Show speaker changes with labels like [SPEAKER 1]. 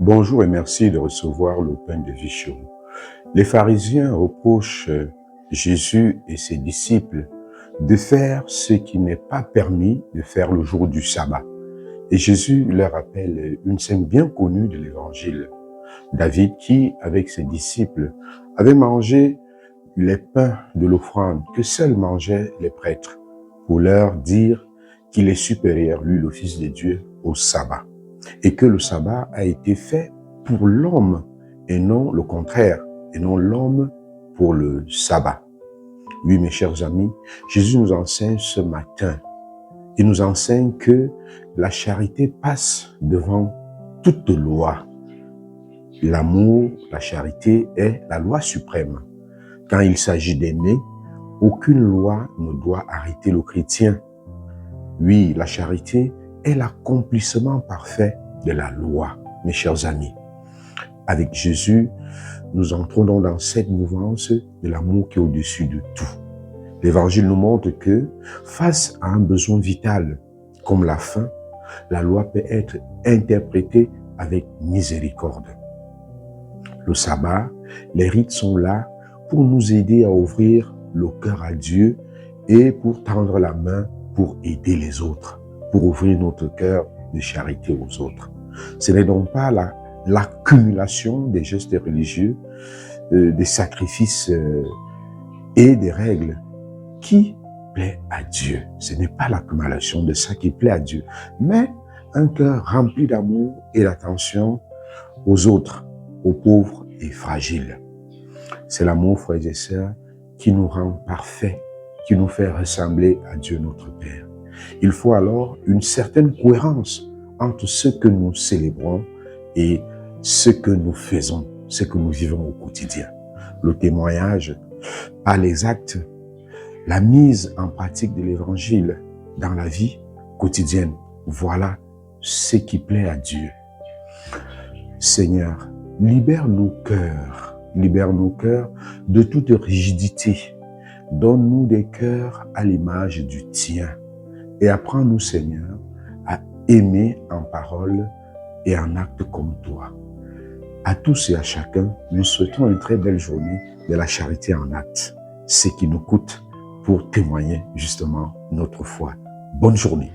[SPEAKER 1] Bonjour et merci de recevoir le pain de vie chez vous. Les pharisiens reprochent Jésus et ses disciples de faire ce qui n'est pas permis de faire le jour du sabbat. Et Jésus leur rappelle une scène bien connue de l'Évangile. David qui, avec ses disciples, avait mangé les pains de l'offrande que seuls mangeaient les prêtres pour leur dire qu'il est supérieur, lui, le Fils de Dieu, au sabbat. Et que le sabbat a été fait pour l'homme et non le contraire, et non l'homme pour le sabbat. Oui, mes chers amis, Jésus nous enseigne ce matin. Il nous enseigne que la charité passe devant toute loi. L'amour, la charité est la loi suprême. Quand il s'agit d'aimer, aucune loi ne doit arrêter le chrétien. Oui, la charité est l'accomplissement parfait de la loi, mes chers amis. Avec Jésus, nous entrons donc dans cette mouvance de l'amour qui est au-dessus de tout. L'Évangile nous montre que, face à un besoin vital, comme la faim, la loi peut être interprétée avec miséricorde. Le sabbat, les rites sont là pour nous aider à ouvrir le cœur à Dieu et pour tendre la main pour aider les autres, pour ouvrir notre cœur de charité aux autres. Ce n'est donc pas l'accumulation des gestes religieux, des sacrifices et des règles qui plaît à Dieu. Ce n'est pas l'accumulation de ça qui plaît à Dieu, mais un cœur rempli d'amour et d'attention aux autres, aux pauvres et fragiles. C'est l'amour, frères et sœurs, qui nous rend parfaits, qui nous fait ressembler à Dieu notre Père. Il faut alors une certaine cohérence entre ce que nous célébrons et ce que nous faisons, ce que nous vivons au quotidien. Le témoignage par les actes, la mise en pratique de l'Évangile dans la vie quotidienne. Voilà ce qui plaît à Dieu. Seigneur, libère nos cœurs de toute rigidité. Donne-nous des cœurs à l'image du tien et apprends-nous, Seigneur, à aimer en parole et en acte comme toi. À tous et à chacun, nous souhaitons une très belle journée de la charité en acte, ce qui nous coûte pour témoigner justement notre foi. Bonne journée.